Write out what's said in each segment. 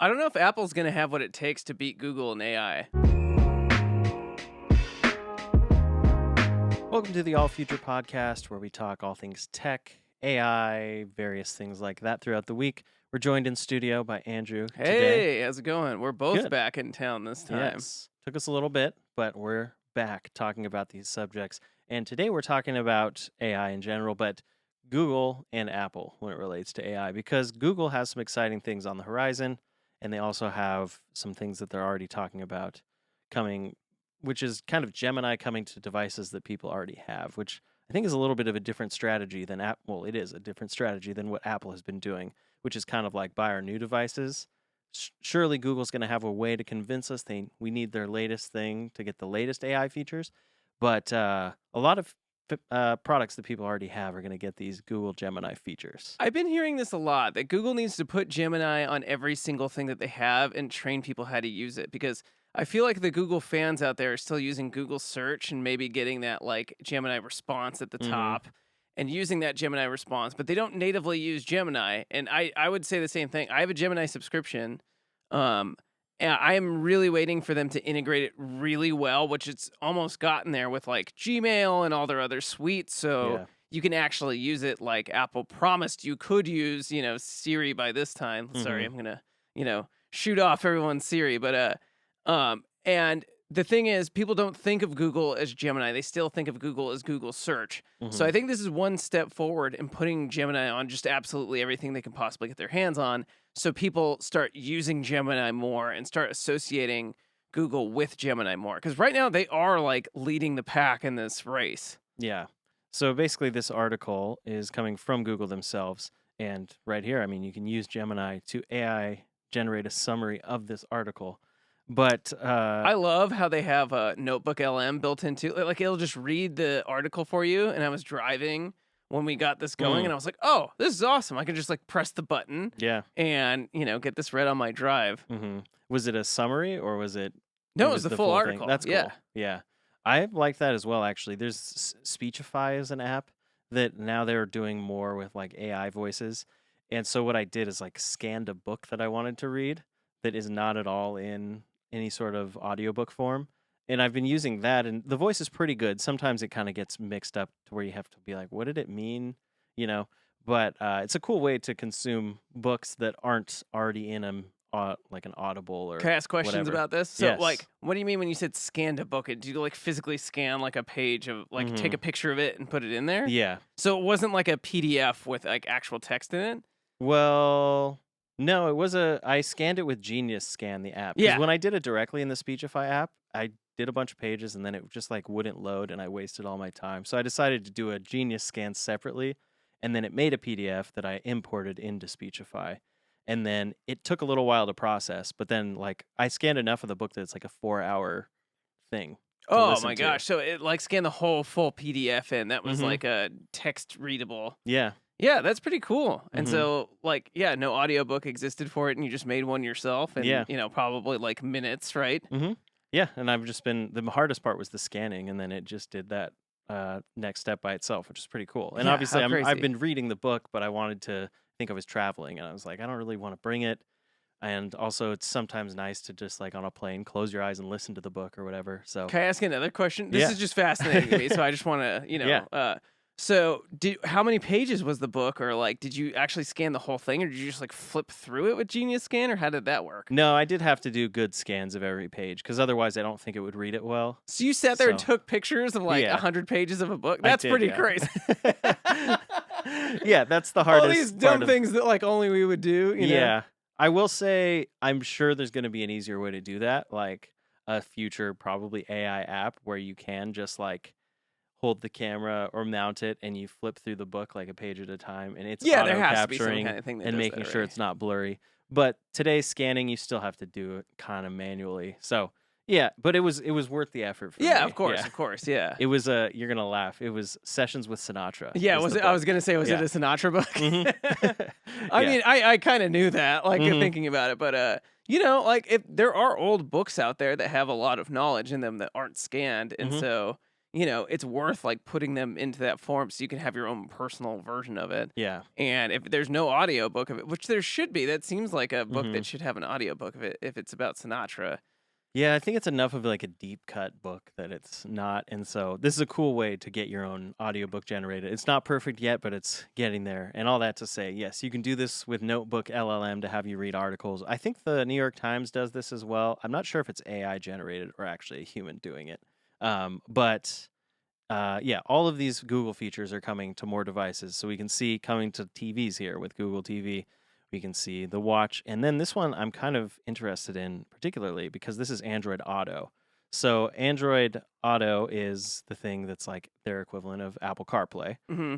I don't know if Apple's going to have what it takes to beat Google and AI. Welcome to the All Future Podcast, where we talk all things tech, AI, various things like that throughout the week. We're joined in studio by Andrew today. Hey, how's it going? We're both Good. back in town this time. Yes. Took us a little bit, but we're back talking about these subjects. And today we're talking about AI in general, but Google and Apple when it relates to AI, because Google has some exciting things on the horizon, and they also have some things that they're already talking about coming, which is kind of Gemini coming to devices that people already have, which I think is a little bit of a different strategy than Apple. Well, it is a different strategy than what Apple has been doing, which is kind of like buy our new devices. Surely Google's going to have a way to convince us we need their latest thing to get the latest AI features. But a lot of products that people already have are going to get these Google Gemini features. I've been hearing this a lot, that Google needs to put Gemini on every single thing that they have and train people how to use it, because I feel like the Google fans out there are still using Google search and maybe getting that like Gemini response at the Mhm. top and using that Gemini response, but they don't natively use Gemini. And I would say the same thing. I have a Gemini subscription. And I am really waiting for them to integrate it really well, which it's almost gotten there with like Gmail and all their other suites. So Yeah. you can actually use it like Apple promised you could use, Siri by this time. Sorry, I'm gonna, shoot off everyone's Siri. But and the thing is, people don't think of Google as Gemini. They still think of Google as Google search. So I Mhm. think this is one step forward in putting Gemini on just absolutely everything they can possibly get their hands on. So people start using Gemini more and start associating Google with Gemini more. Because right now they are like leading the pack in this race. Yeah. So basically, this article is coming from Google themselves. And right here, I mean, you can use Gemini to AI generate a summary of this article. But I love how they have a Notebook LM built into it. Like it'll just read the article for you. And I was driving when we got this going, and I was like, "Oh, this is awesome! I can just like press the button yeah. and get this read on my drive." Was it a summary or was it? No, It it was was the the full full thing. article. That's cool. Yeah. Yeah. I like that as well, actually. There's Speechify is an app that now they're doing more with like AI voices. And so what I did is like scanned a book that I wanted to read that is not at all in any sort of audiobook form. And I've been using that, and the voice is pretty good. Sometimes it kind of gets mixed up to where you have to be like, what did it mean? You know, but it's a cool way to consume books that aren't already in them, like an Audible or Can I ask questions whatever. about this? So, like, Yes. what do you mean when you said scanned a book? Do you like physically scan like a page of like take a picture of it and put it in there? Yeah. So it wasn't like a PDF with like actual text in it? Well, no, I scanned it with Genius Scan, the app. Because Yeah. when I did it directly in the Speechify app, I did a bunch of pages and then it just like wouldn't load and I wasted all my time. So I decided to do a Genius Scan separately, and then it made a PDF that I imported into Speechify. And then it took a little while to process, but then like I scanned enough of the book that it's like a 4-hour thing to Oh listen my to. gosh. So it like scanned the whole full PDF in. That was Mhm. like a text readable. Yeah. Yeah, that's pretty cool. And Mhm. so like, yeah, no audiobook existed for it and you just made one yourself and Yeah. probably like minutes, right? Yeah, and I've just been the hardest part was the scanning, and then it just did that next step by itself, which is pretty cool. And Yeah, obviously, how I've crazy. been reading the book, but I wanted to think I was traveling, and I was like, I don't really want to bring it. And also, it's sometimes nice to just like on a plane, close your eyes and listen to the book or whatever. So Can I ask another question? This Yeah. is just fascinating to me, so I just want to, Yeah. So, how many pages was the book, or like, did you actually scan the whole thing, or did you just like flip through it with Genius Scan, or how did that work? No, I did have to do good scans of every page because otherwise, I don't think it would read it well. So you sat there and So- took pictures of like Yeah. 100 pages of a book. I That's did, pretty yeah. crazy. Yeah, that's the All hardest. these part dumb of- things that like only we would do. You know? Yeah. I will say I'm sure there's going to be an easier way to do that, like a future probably AI app where you can just like hold the camera or mount it and you flip through the book like a page at a time, and it's Yeah, auto there has to be some capturing kind of thing that and does making that, sure right? it's not blurry. But today's scanning, you still have to do it kind of manually. So yeah, but it was worth the effort for me. Yeah, of course, yeah. It was you're gonna laugh. It was Sessions with Sinatra. Yeah, is was the it? I was book. gonna say, was it Yeah. a Sinatra book? Mhm. I Yeah. mean, I kind of knew that, like Mhm. thinking about it, but like if there are old books out there that have a lot of knowledge in them that aren't scanned, and Mhm. so it's worth like putting them into that form so you can have your own personal version of it. Yeah. And if there's no audiobook of it, which there should be, that seems like a book hmm that should have an audiobook of it if it's about Sinatra. Yeah, I think it's enough of like a deep cut book that it's not. And so this is a cool way to get your own audiobook generated. It's not perfect yet, but it's getting there. And all that to say, yes, you can do this with Notebook LLM to have you read articles. I think the New York Times does this as well. I'm not sure if it's AI generated or actually a human doing it. But yeah, all of these Google features are coming to more devices. So we can see coming to TVs here with Google TV. We can see the watch. And then this one I'm kind of interested in particularly because this is Android Auto. So Android Auto is the thing that's like their equivalent of Apple CarPlay. Hmm.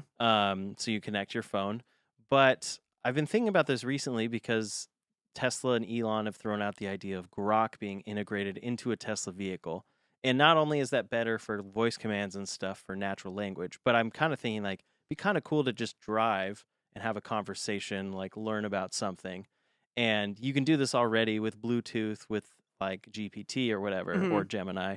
So you connect your phone. But I've been thinking about this recently because Tesla and Elon have thrown out the idea of Grok being integrated into a Tesla vehicle. And not only is that better for voice commands and stuff for natural language, but I'm kind of thinking like be kind of cool to just drive and have a conversation, like learn about something. And you can do this already with Bluetooth, with like GPT or whatever, Hmm. or Gemini.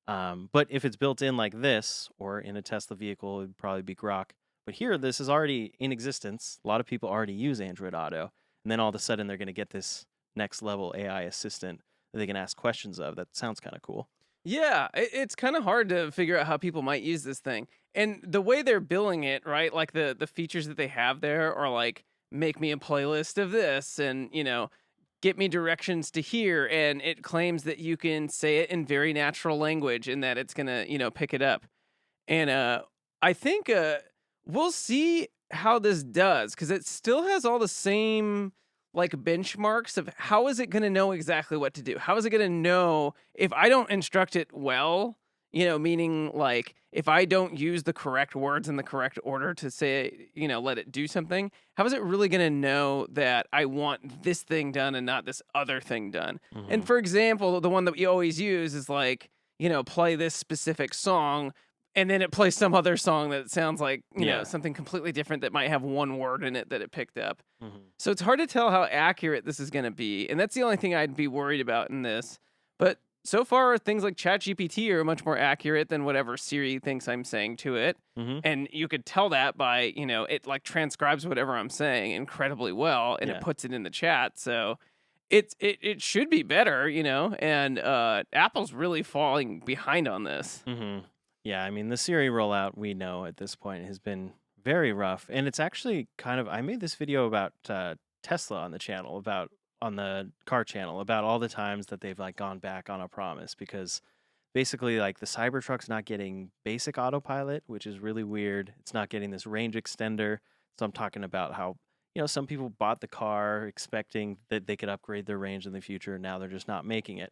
But if it's built in like this, or in a Tesla vehicle, it'd probably be Grok. But here, this is already in existence. A lot of people already use Android Auto. And then all of a sudden, they're going to get this next level AI assistant that they can ask questions of. That sounds kind of cool. Yeah, it's kind of hard to figure out how people might use this thing. And the way they're billing it, right? Like the features that they have there are like make me a playlist of this and, get me directions to here and it claims that you can say it in very natural language and that it's going to, pick it up. And I think we'll see how this does because it still has all the same like benchmarks of how is it going to know exactly what to do? How is it going to know if I don't instruct it well? Meaning like if I don't use the correct words in the correct order to say, let it do something, how is it really going to know that I want this thing done and not this other thing done? hmm And for example, the one that we always use is like, play this specific song and then it plays some other song that sounds like, Yeah. something completely different that might have one word in it that it picked up. hmm So it's hard to tell how accurate this is going to be. And that's the only thing I'd be worried about in this. But so far, things like ChatGPT are much more accurate than whatever Siri thinks I'm saying to it. hmm And you could tell that by, it like transcribes whatever I'm saying incredibly well and it Yeah. puts it in the chat. So it should be better, and Apple's really falling behind on this. hmm Yeah, I mean, the Siri rollout we know at this point has been very rough, and it's actually kind of. I made this video about Tesla on the channel, about on the car channel, about all the times that they've like gone back on a promise because basically, like the Cybertruck's not getting basic autopilot, which is really weird. It's not getting this range extender. So I'm talking about how some people bought the car expecting that they could upgrade their range in the future, and now they're just not making it.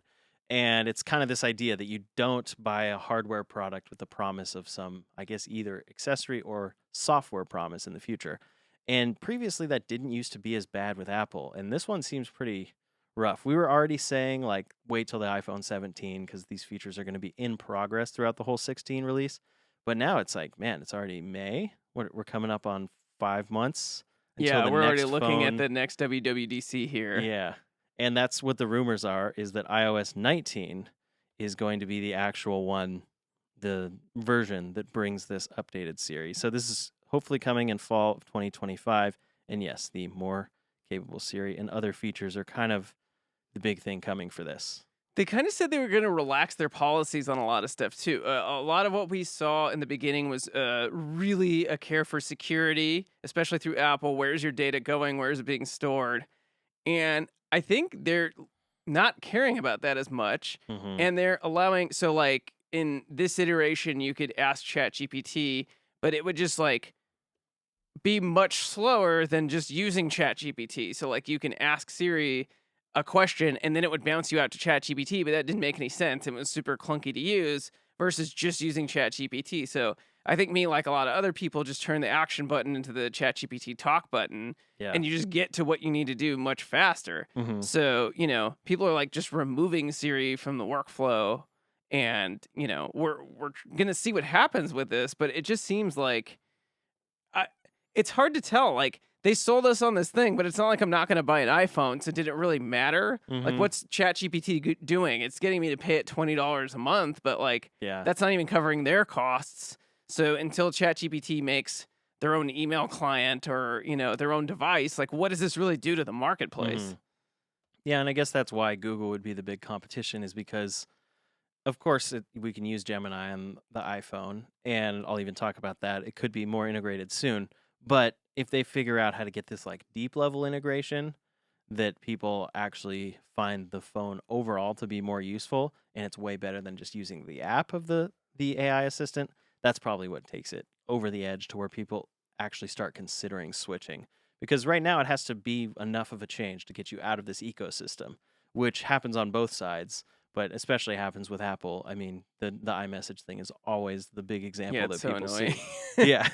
And it's kind of this idea that you don't buy a hardware product with the promise of some, I guess, either accessory or software promise in the future. And previously, that didn't used to be as bad with Apple. And this one seems pretty rough. We were already saying, like, wait till the iPhone 17 because these features are going to be in progress throughout the whole 16 release. But now it's like, man, it's already May. We're coming up on 5 months until Yeah, the we're already next looking at phone. the next WWDC here. Yeah. And that's what the rumors are, is that iOS 19 is going to be the actual one, the version that brings this updated series. So this is hopefully coming in fall of 2025. And yes, the more capable Siri and other features are kind of the big thing coming for this. They kind of said they were going to relax their policies on a lot of stuff too. A lot of what we saw in the beginning was really a care for security, especially through Apple. Where's your data going? Where's it being stored? And I think they're not caring about that as much. hmm And they're allowing, so like in this iteration, you could ask ChatGPT, but it would just like be much slower than just using ChatGPT. So like you can ask Siri a question and then it would bounce you out to ChatGPT, but that didn't make any sense. It was super clunky to use versus just using ChatGPT. So I think me, like a lot of other people, just turn the action button into the ChatGPT talk button Yeah. and you just get to what you need to do much faster. hmm So, people are like just removing Siri from the workflow and, we're going to see what happens with this, but it just seems like it's hard to tell. Like they sold us on this thing, but it's not like I'm not going to buy an iPhone. So did it really matter? Like, Mm-hmm. what's ChatGPT doing? It's getting me to pay it $20 a month, but like, Yeah. that's not even covering their costs. So until ChatGPT makes their own email client or, their own device, like, what does this really do to the marketplace? Mhm. Yeah, and I guess that's why Google would be the big competition, is because, of course, we can use Gemini on the iPhone, and I'll even talk about that. It could be more integrated soon. But if they figure out how to get this like deep level integration that people actually find the phone overall to be more useful, and it's way better than just using the app of the AI assistant, that's probably what takes it over the edge to where people actually start considering switching. Because right now it has to be enough of a change to get you out of this ecosystem, which happens on both sides, but especially happens with Apple. I mean, the iMessage thing is always the big Yeah, example it's that so people annoying. see. Yeah.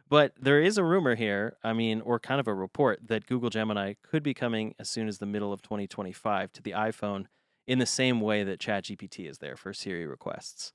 But there is a rumor here, I mean, or kind of a report, that Google Gemini could be coming as soon as the middle of 2025 to the iPhone in the same way that ChatGPT is there for Siri requests.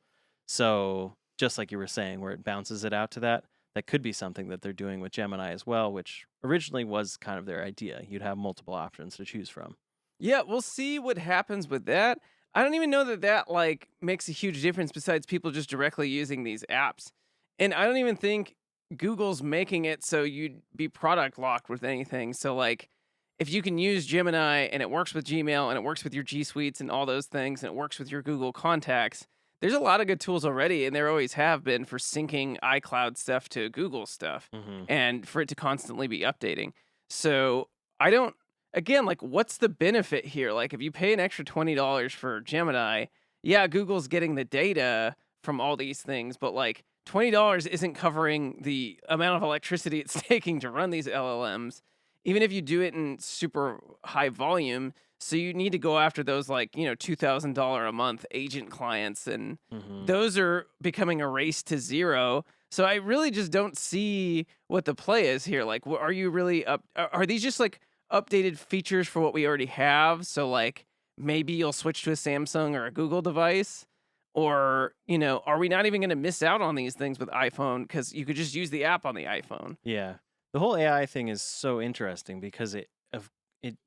So, just like you were saying, where it bounces it out to that could be something that they're doing with Gemini as well, which originally was kind of their idea. You'd have multiple options to choose from. Yeah, we'll see what happens with that. I don't even know that like makes a huge difference besides people just directly using these apps. And I don't even think Google's making it so you'd be product locked with anything. So like if you can use Gemini and it works with Gmail and it works with your G Suites and all those things and it works with your Google contacts, there's a lot of good tools already and there always have been for syncing iCloud stuff to Google stuff Hmm. and for it to constantly be updating. So I don't again, like, what's the benefit here? Like, if you pay an extra $20 for Gemini, yeah, Google's getting the data from all these things, but like, $20 isn't covering the amount of electricity it's taking to run these LLMs, even if you do it in super high volume. So you need to go after those, like, $2,000 a month agent clients, and Hmm. those are becoming a race to zero. So I really just don't see what the play is here. Like, are you really up? Are these just like updated features for what we already have? So like maybe you'll switch to a Samsung or a Google device, or are we not even going to miss out on these things with iPhone because you could just use the app on the iPhone? Yeah. The whole AI thing is so interesting because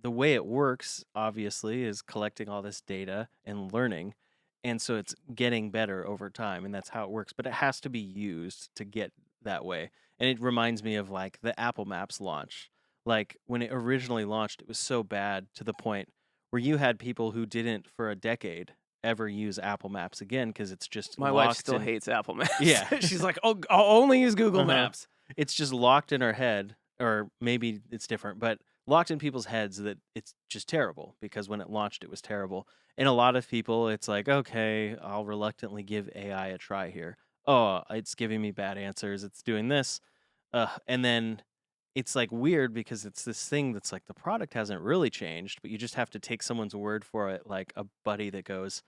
the way it works obviously is collecting all this data and learning. And so it's getting better over time, and that's how it works, but it has to be used to get that way. And it reminds me of like the Apple Maps launch. Like when it originally launched, it was so bad to the point where you had people who didn't for a decade ever use Apple Maps again because it's just My wife locked still in. hates Apple Maps. Yeah. She's like, "Oh, I'll only use Google Uh-huh. Maps." It's just locked in our head, or maybe it's different, but locked in people's heads that it's just terrible because when it launched, it was terrible. And a lot of people, it's like, okay, I'll reluctantly give AI a try here. Oh, it's giving me bad answers. It's doing this. And then it's like weird because it's this thing that's like the product hasn't really changed, but you just have to take someone's word for it, like a buddy that goes,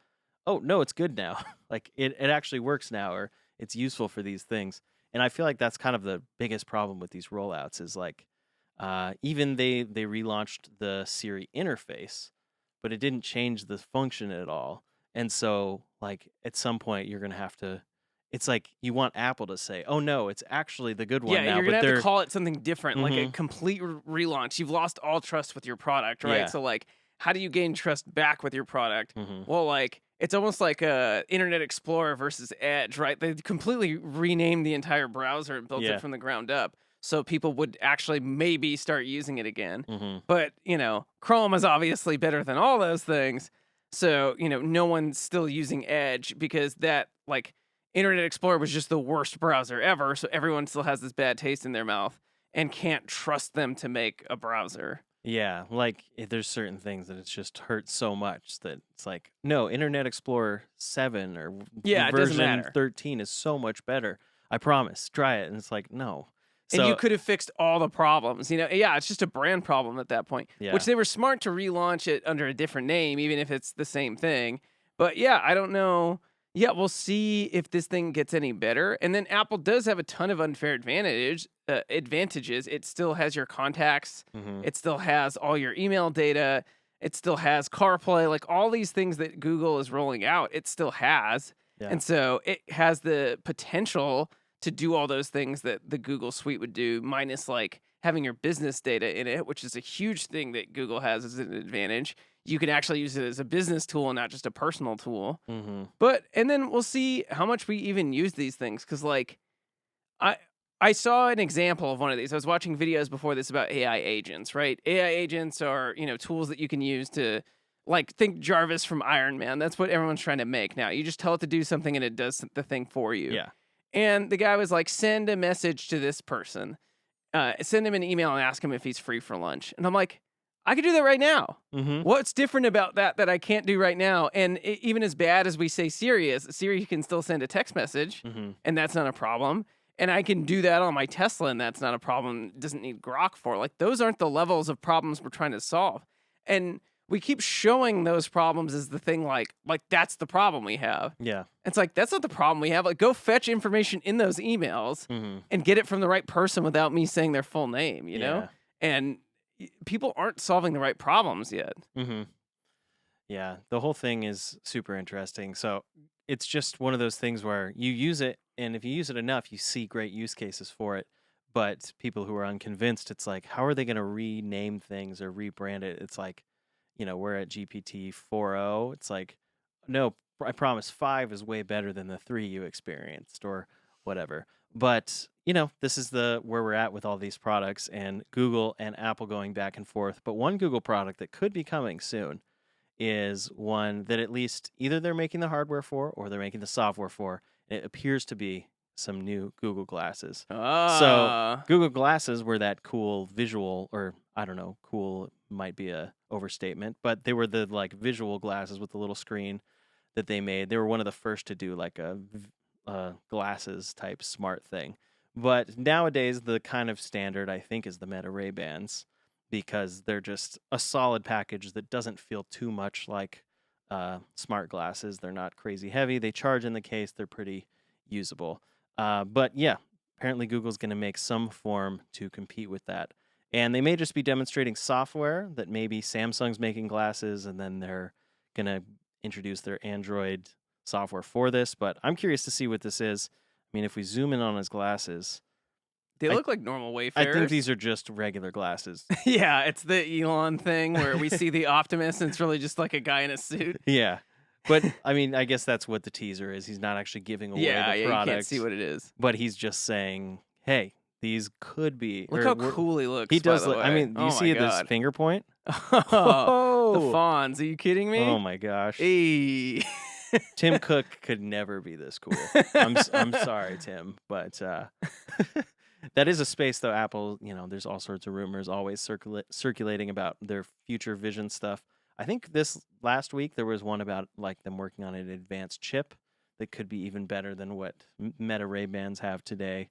oh, no, it's good now. Like it actually works now, or it's useful for these things. And I feel like that's kind of the biggest problem with these rollouts is like even they relaunched the Siri interface, but it didn't change the function at all. And so like at some point you're gonna have to. It's like you want Apple to say, "Oh no, it's actually the good one Yeah, now," you're gonna but have to they're call it something different, like a hmm complete relaunch. You've lost all trust with your product, right? yeah. So like, how do you gain trust back with your product? Hmm. Well, like it's almost like Internet Explorer versus Edge, right? They completely renamed the entire browser and built it Yeah. from the ground up, so people would actually maybe start using it again. Hmm. But Chrome is obviously better than all those things. So no one's still using Edge because that like Internet Explorer was just the worst browser ever, so everyone still has this bad taste in their mouth and can't trust them to make a browser. Yeah, like there's certain things that it's just hurt so much that it's like, no, Internet Explorer 7 or Yeah, it doesn't version matter. 13 is so much better. I promise. Try it. And it's like, no. And you So, could have fixed all the problems. Yeah, it's just a brand problem at that point, yeah. which they were smart to relaunch it under a different name, even if it's the same thing. But yeah, I don't know. Yeah, we'll see if this thing gets any better. And then Apple does have a ton of unfair advantages. It still has your contacts. Hmm. It still has all your email data. It still has CarPlay, like all these things that Google is rolling out, it still has. Yeah. And so it has the potential to do all those things that the Google Suite would do, minus like having your business data in it, which is a huge thing that Google has as an advantage. You can actually use it as a business tool and not just a personal tool. Mm-hmm. But and then we'll see how much we even use these things, because like I I saw an example of one of these. I was watching videos before this about AI agents, right? AI agents are, tools that you can use to, like, think Jarvis from Iron Man. That's what everyone's trying to make now. You just tell it to do something and it does the thing for you. Yeah. And the guy was like, send a message to this person. Send him an email and ask him if he's free for lunch. And I'm like, I could do that right now. Mm-hmm. What's different about that I can't do right now? And even as bad as we say Siri is, Siri can still send a text message, Mm-hmm. and that's not a problem. And I can do that on my Tesla, and that's not a problem. It doesn't need Grok for. Like, those aren't the levels of problems we're trying to solve. And we keep showing those problems as the thing, like that's the problem we have. Yeah. It's like, that's not the problem we have. Like, go fetch information in those emails Mm-hmm. and get it from the right person without me saying their full name, you know? Yeah. And people aren't solving the right problems yet. Mm-hmm. Yeah, the whole thing is super interesting. So it's just one of those things where you use it, and if you use it enough, you see great use cases for it. But people who are unconvinced, it's like, how are they going to rename things or rebrand it? It's like, we're at GPT 4.0. It's like, no, I promise 5 is way better than the 3 you experienced or whatever. But, this is where we're at with all these products, and Google and Apple going back and forth. But one Google product that could be coming soon is one that at least either they're making the hardware for or they're making the software for. It appears to be some new Google glasses. So Google glasses were that cool visual, or I don't know, cool might be a overstatement, but they were the like visual glasses with the little screen that they made. They were one of the first to do like a glasses type smart thing. But nowadays the kind of standard I think is the Meta Ray-Bans, because they're just a solid package that doesn't feel too much like smart glasses. They're not crazy heavy. They charge in the case. They're pretty usable. But yeah, apparently Google's going to make some form to compete with that. And they may just be demonstrating software that maybe Samsung's making glasses and then they're going to introduce their Android software for this. But I'm curious to see what this is. I mean, if we zoom in on his glasses, they look like normal Wayfarers. I think these are just regular glasses. Yeah, it's the Elon thing where we see the Optimus and it's really just like a guy in a suit. Yeah. But I mean, I guess that's what the teaser is. He's not actually giving away the product. You can't see what it is. But he's just saying, hey, these could be. Look how cool he looks. He does by the look. way. I mean, you see this finger point? Oh, the Fonz. Are you kidding me? Oh my gosh. Hey. Tim Cook could never be this cool. I'm sorry, Tim, but that is a space though. Apple, there's all sorts of rumors always circulating about their future vision stuff. I think this last week there was one about like them working on an advanced chip that could be even better than what Meta Ray-Bans have today.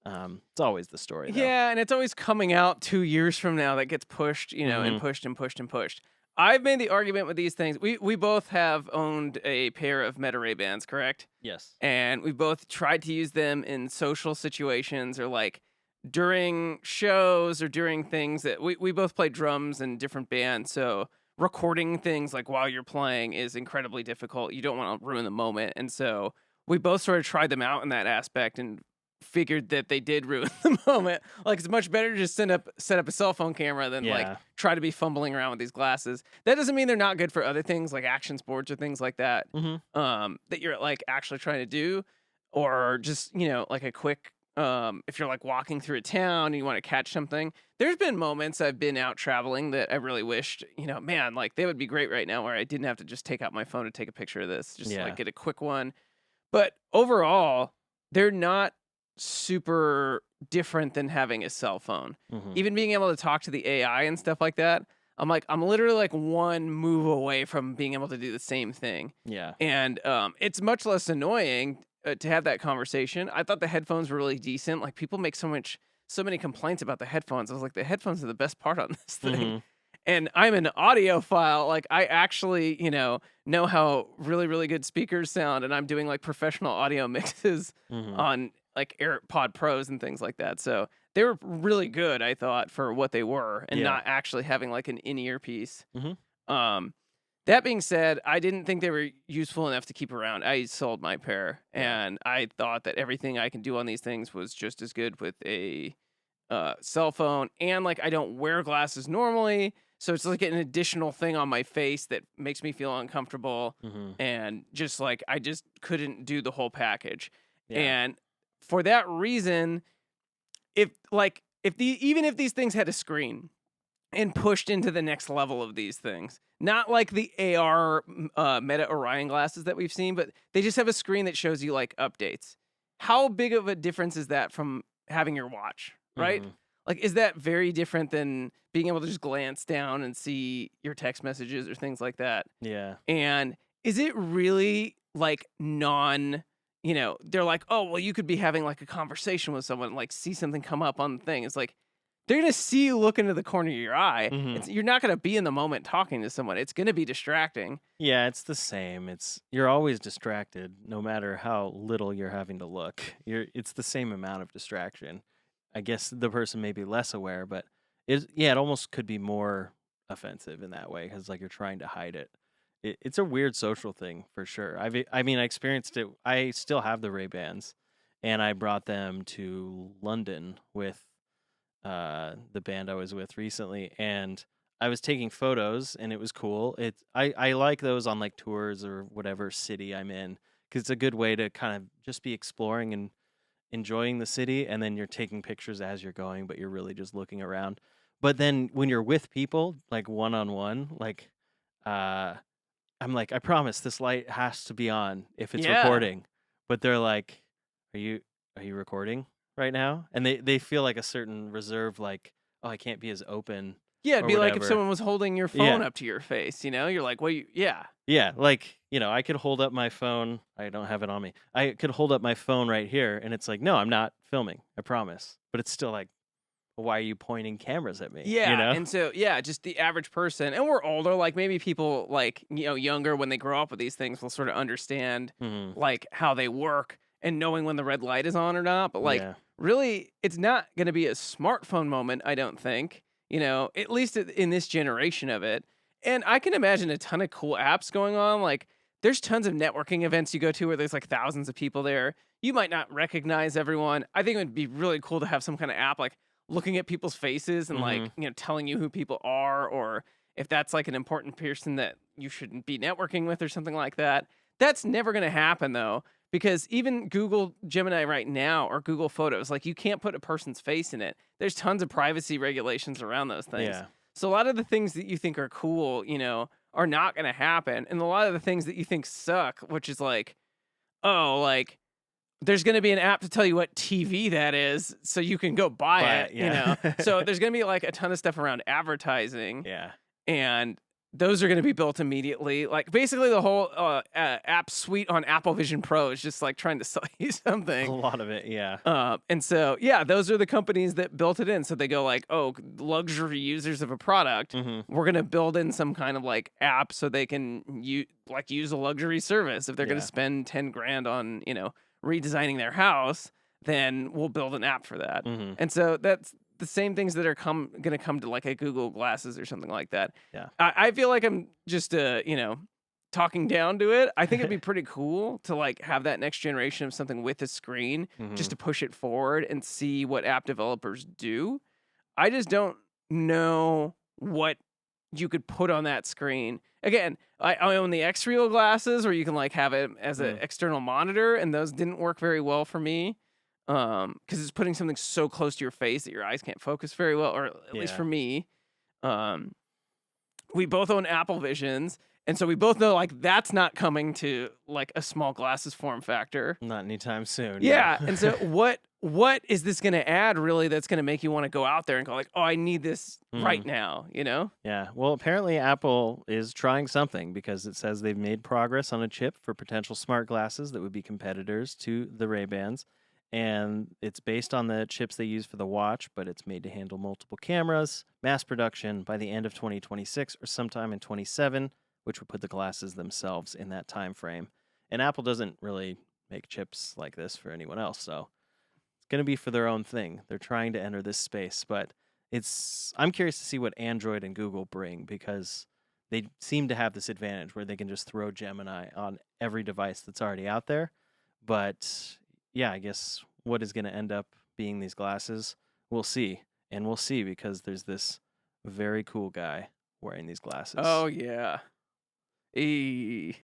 It's always the story, though. Yeah, and it's always coming out 2 years from now that gets pushed, and pushed and pushed and pushed. I've made the argument with these things. We both have owned a pair of Meta Ray-Bans, correct? Yes. And we both tried to use them in social situations or like during shows or during things that we both play drums in different bands. So recording things like while you're playing is incredibly difficult. You don't want to ruin the moment. And so we both sort of tried them out in that aspect and figured that they did ruin the moment. Like, it's much better to just set up a cell phone camera than like try to be fumbling around with these glasses. That doesn't mean they're not good for other things like action sports or things like that. That you're like actually trying to do, or just like a quick if you're like walking through a town and you want to catch something. There's been moments I've been out traveling that I really wished, man, like they would be great right now where I didn't have to just take out my phone to take a picture of this, just like get a quick one. But overall, they're not super different than having a cell phone. Even being able to talk to the AI and stuff like that, I'm literally like one move away from being able to do the same thing. Yeah. And it's much less annoying to have that conversation. I thought the headphones were really decent. Like, people make so many complaints about the headphones. I was like, the headphones are the best part on this thing. And I'm an audiophile. Like, I actually, know how really, really good speakers sound. And I'm doing like professional audio mixes on like AirPod Pros and things like that. So they were really good, I thought, for what they were, and not actually having like an in-ear piece. That being said, I didn't think they were useful enough to keep around. I sold my pair, and I thought that everything I can do on these things was just as good with a cell phone, and like I don't wear glasses normally, so it's like an additional thing on my face that makes me feel uncomfortable, Hmm. and just like I just couldn't do the whole package. Yeah. And for that reason, even if these things had a screen and pushed into the next level of these things, not like the AR Meta Orion glasses that we've seen, but they just have a screen that shows you like updates. How big of a difference is that from having your watch, right? Hmm. Like, is that very different than being able to just glance down and see your text messages or things like that? Yeah. And is it really like they're like, oh, well, you could be having like a conversation with someone, like see something come up on the thing. It's like, they're gonna see you look into the corner of your eye. Hmm. You're not gonna be in the moment talking to someone. It's gonna be distracting. Yeah, it's the same. You're always distracted, no matter how little you're having to look. It's the same amount of distraction. I guess the person may be less aware, but it almost could be more offensive in that way because like you're trying to hide it. It's a weird social thing for sure. I mean, I experienced it. I still have the Ray-Bans, and I brought them to London with the band I was with recently, and I was taking photos, and it was cool. I like those on like tours or whatever city I'm in because it's a good way to kind of just be exploring and enjoying the city, and then you're taking pictures as you're going, but you're really just looking around. But then when you're with people, like one on one, like uh, I'm like, I promise this light has to be on if it's Yeah. recording. But they're like, Are you recording right now? And they feel like a certain reserve, like, oh, I can't be as open Yeah, it'd or be like if whatever. someone was holding your phone Yeah. up to your face, You're like, well, yeah. Yeah. Like, I could hold up my phone. I don't have it on me. I could hold up my phone right here and it's like, no, I'm not filming. I promise. But it's still like, why are you pointing cameras at me? Yeah, and so yeah, just the average person, and we're older, like maybe people like younger when they grow up with these things will sort of understand Hmm. like how they work and knowing when the red light is on or not. But like Yeah. really, it's not going to be a smartphone moment, I don't think. At least in this generation of it. And I can imagine a ton of cool apps going on. Like there's tons of networking events you go to where there's like thousands of people there. You might not recognize everyone. I think it would be really cool to have some kind of app like looking at people's faces and Hmm. like telling you who people are, or if that's like an important person that you shouldn't be networking with or something like that. That's never going to happen though, because even Google Gemini right now or Google Photos, like you can't put a person's face in it. There's tons of privacy regulations around those things. Yeah. So a lot of the things that you think are cool, are not going to happen, and a lot of the things that you think suck, which is like, oh, like there's going to be an app to tell you what TV that is so you can go buy But it. So yeah. there's going to be like a ton of stuff around advertising, Yeah. and those are going to be built immediately. Like basically the whole app suite on Apple Vision Pro is just like trying to sell you A something. lot of it. Yeah. And so, yeah, those are the companies that built it in. So they go like, oh, luxury users of a product, Hmm. we're going to build in some kind of like app so they can use a luxury service. If they're going Yeah. to spend 10 grand on, redesigning their house, then we'll build an app for that. Hmm. And so that's the same things that are going to come to like a Google Glasses or something like that. Yeah. I feel like I'm just, talking down to it. I think it'd be pretty cool to like have that next generation of something with a screen just Hmm. to push it forward and see what app developers do. I just don't know what you could put on that screen. Again, I own the X-Real glasses where you can like have it as an Mm. external monitor, and those didn't work very well for me. Because it's putting something so close to your face that your eyes can't focus very well, or at least Yeah. for me. Um, we both own Apple Visions, and so we both know like that's not coming to like a small glasses form factor. Not anytime soon. Yeah, No. and so what is this going to add really that's going to make you want to go out there and go like, oh, I need this right Mhm. now, Yeah. Well, apparently Apple is trying something because it says they've made progress on a chip for potential smart glasses that would be competitors to the Ray-Bans. And it's based on the chips they use for the watch, but it's made to handle multiple cameras, mass production by the end of 2026 or sometime in 27, which would put the glasses themselves in that time frame. And Apple doesn't really make chips like this for anyone else, so it's going to be for their own thing. They're trying to enter this space, but I'm curious to see what Android and Google bring because they seem to have this advantage where they can just throw Gemini on every device that's already out there. But yeah, I guess what is going to end up being these glasses, we'll see. And we'll see because there's this very cool guy wearing these glasses. Oh yeah.